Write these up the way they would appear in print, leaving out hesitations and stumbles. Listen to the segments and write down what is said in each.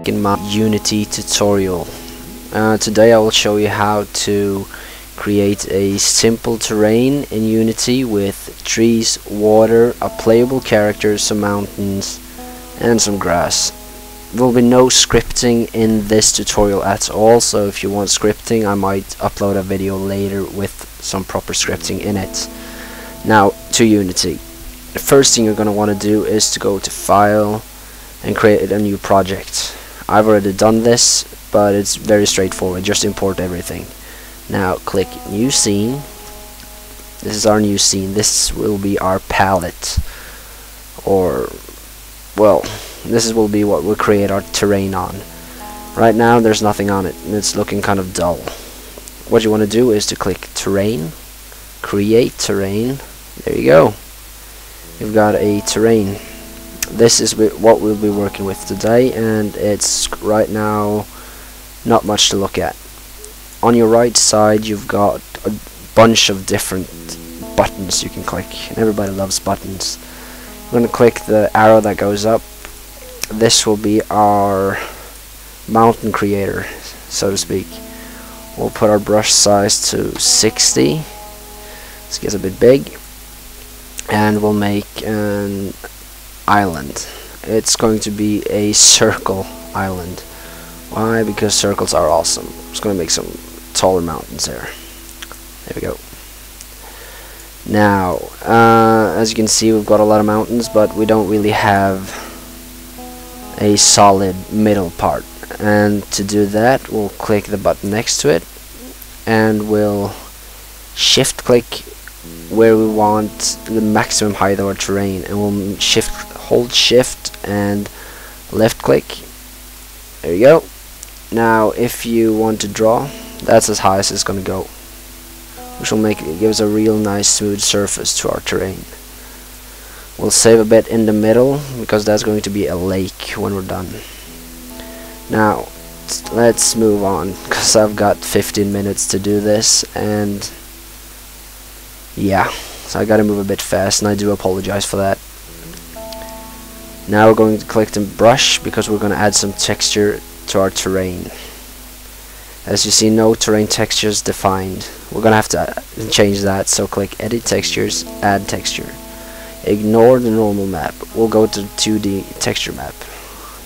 In my Unity tutorial. Today I will show you how to create a simple terrain in Unity with trees, water, a playable character, some mountains and some grass. There will be no scripting in this tutorial at all, so if you want scripting I might upload a video later with some proper scripting in it. Now to Unity. The first thing you're going to want to do is to go to File and create a new project. I've already done this, but it's very straightforward. Just import everything. Now click New Scene. This is our new scene. This will be our palette, or well, this will be what we'll create our terrain on. Right now there's nothing on it and it's looking kind of dull. What you want to do is to click Terrain, Create Terrain. There you go. You've got a terrain. This is what we'll be working with today, and it's right now not much to look at. On your right side you've got a bunch of different buttons you can click, and everybody loves buttons. I'm going to click the arrow that goes up. This will be our mountain creator, so to speak. We'll put our brush size to 60. This gets a bit big, and we'll make an island. It's going to be a circle island. Why? Because circles are awesome. I'm just going to make some taller mountains there. There we go. Now, as you can see, we've got a lot of mountains, but we don't really have a solid middle part. And to do that, we'll click the button next to it, and we'll shift click where we want the maximum height of our terrain, and we'll hold shift and left click. There you go. Now if you want to draw, that's as high as it's going to go, which will give us a real nice smooth surface to our terrain. We'll save a bit in the middle because that's going to be a lake when we're done. Now let's move on, because I've got 15 minutes to do this, and yeah, so I gotta move a bit fast, and I do apologize for that. Now we're going to click the brush because we're going to add some texture to our terrain. As you see, no terrain textures defined. We're going to have to change that, so click Edit Textures, Add Texture. Ignore the normal map. We'll go to 2D texture map.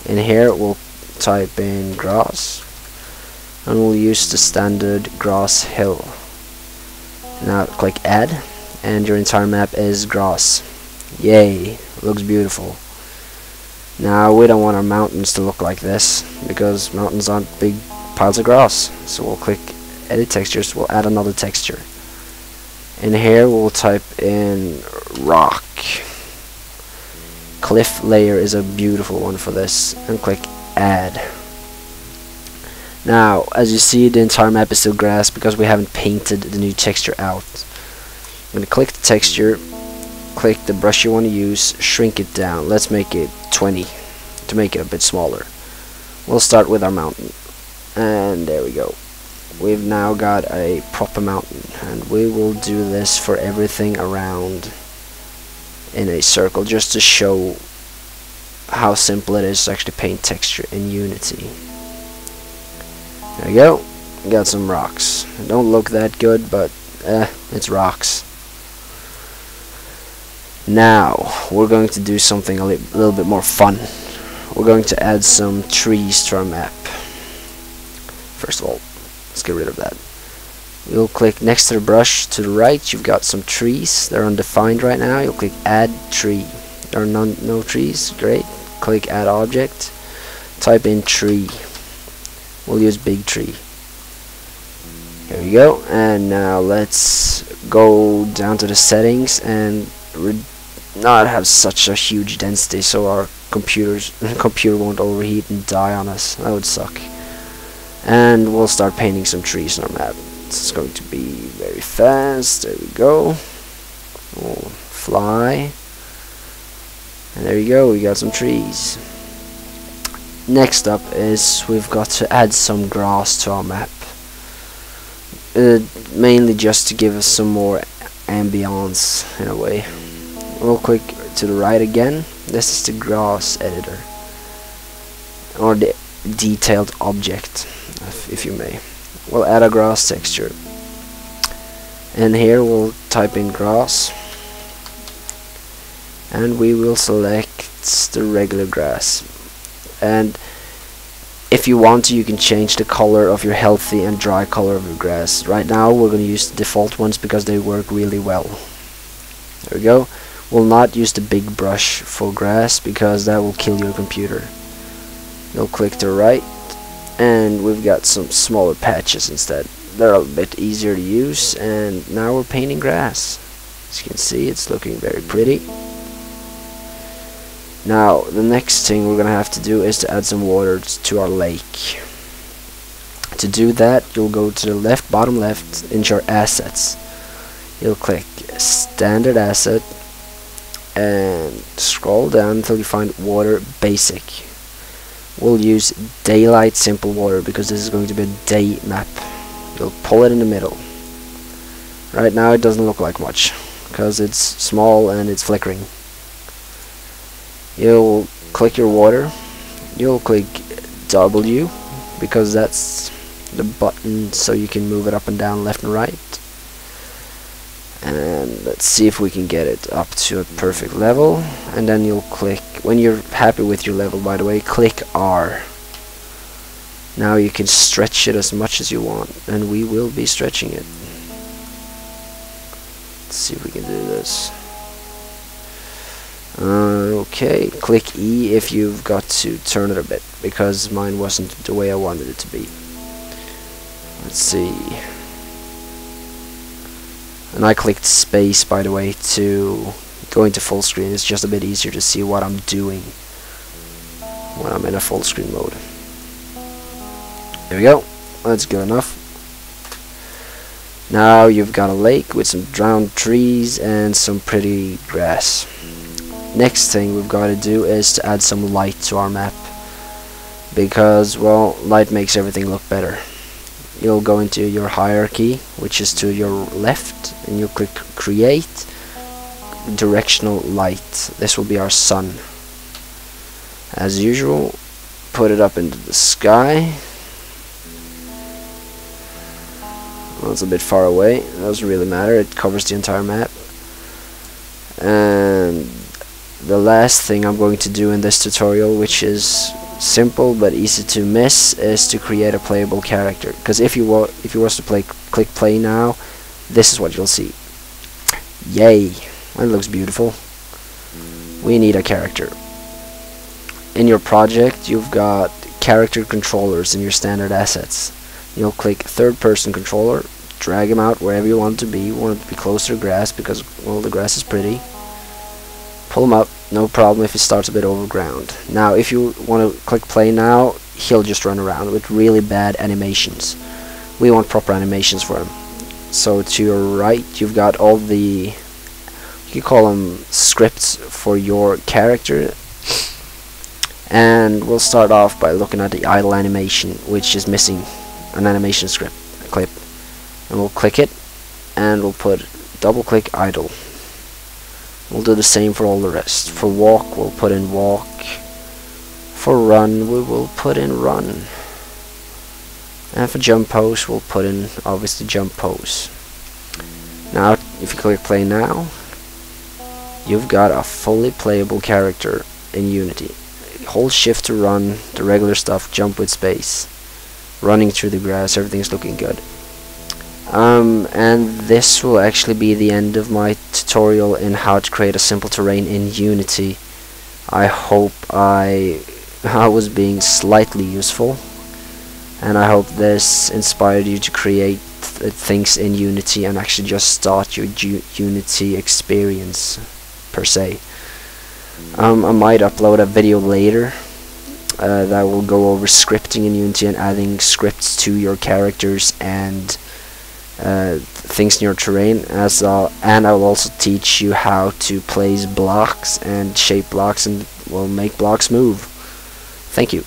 In here we'll type in grass, and we'll use the standard grass hill. Now click Add, and your entire map is grass. Yay, looks beautiful. Now we don't want our mountains to look like this, because mountains aren't big piles of grass. So we'll click Edit Textures, we'll add another texture. In here we'll type in rock. Cliff layer is a beautiful one for this, and click Add. Now as you see, the entire map is still grass because we haven't painted the new texture out. I'm going to click the texture, click the brush you want to use, shrink it down. Let's make it 20 to make it a bit smaller. We'll start with our mountain, and there we go. We've now got a proper mountain, and we will do this for everything around in a circle, just to show how simple it is to actually paint texture in Unity. There we go. Got some rocks. Don't look that good, but it's rocks. Now we're going to do something a little bit more fun. We're going to add some trees to our map. First of all, let's get rid of that. We'll click next to the brush to the right. You've got some trees. They're undefined right now. You'll click Add Tree. There are no trees. Great. Click Add Object. Type in tree. We'll use big tree. Here we go. And now let's go down to the settings and not have such a huge density, so our computer won't overheat and die on us. That would suck. And we'll start painting some trees on our map. This is going to be very fast. There we go. We'll fly. And there you go, we got some trees. Next up is we've got to add some grass to our map. Mainly just to give us some more ambience in a way. We'll click to the right again. This is the grass editor, or the detailed object, if you may. We'll add a grass texture, and here we'll type in grass, and we will select the regular grass. And if you want to, you can change the color of your healthy and dry color of your grass. Right now we're going to use the default ones because they work really well. There we go. We'll not use the big brush for grass because that will kill your computer. You'll click to right, and we've got some smaller patches instead. They're a bit easier to use, and now we're painting grass. As you can see, it's looking very pretty. Now the next thing we're gonna have to do is to add some water to our lake. To do that, you'll go to the left, bottom left, into your assets. You'll click standard asset and scroll down until you find water basic. We'll use daylight simple water because this is going to be a day map. You'll pull it in the middle. Right now it doesn't look like much because it's small and it's flickering. You'll click your water. You'll click W because that's the button so you can move it up and down, left and right. And let's see if we can get it up to a perfect level, and then you'll click, when you're happy with your level, by the way, click R. Now you can stretch it as much as you want, and we will be stretching it. Let's see if we can do this. Okay, click E if you've got to turn it a bit, because mine wasn't the way I wanted it to be. Let's see. And I clicked space, by the way, to go into full screen. It's just a bit easier to see what I'm doing when I'm in a full screen mode. There we go. That's good enough. Now you've got a lake with some drowned trees and some pretty grass. Next thing we've got to do is to add some light to our map, because, well, light makes everything look better. You'll go into your hierarchy, which is to your left, and you'll click create directional light. This will be our sun. As usual, put it up into the sky. Well, it's a bit far away. It doesn't really matter. It covers the entire map. And the last thing I'm going to do in this tutorial, which is simple but easy to miss, is to create a playable character. Because if you was to click play now, this is what you'll see. Yay! It looks beautiful. We need a character. In your project, you've got character controllers in your standard assets. You'll click third person controller, drag him out wherever you want it to be. You want it to be closer to grass because, well, the grass is pretty. Pull him up, no problem if he starts a bit overground. Now if you want to click play now, he'll just run around with really bad animations. We want proper animations for him. So to your right, you've got all the, you can call them scripts for your character. And we'll start off by looking at the idle animation, which is missing an animation script, a clip. And we'll click it, and we'll put double click idle. We'll do the same for all the rest. For walk, we'll put in walk. For run, we will put in run. And for jump pose, we'll put in, obviously, jump pose. Now, if you click play now, you've got a fully playable character in Unity. Hold shift to run, the regular stuff, jump with space. Running through the grass, everything's looking good. And this will actually be the end of my tutorial in how to create a simple terrain in Unity. I hope I was being slightly useful, and I hope this inspired you to create things in Unity and actually just start your Unity experience per se. I might upload a video later that will go over scripting in Unity and adding scripts to your characters and things in your terrain, and I will also teach you how to place blocks and shape blocks and, well, make blocks move. Thank you.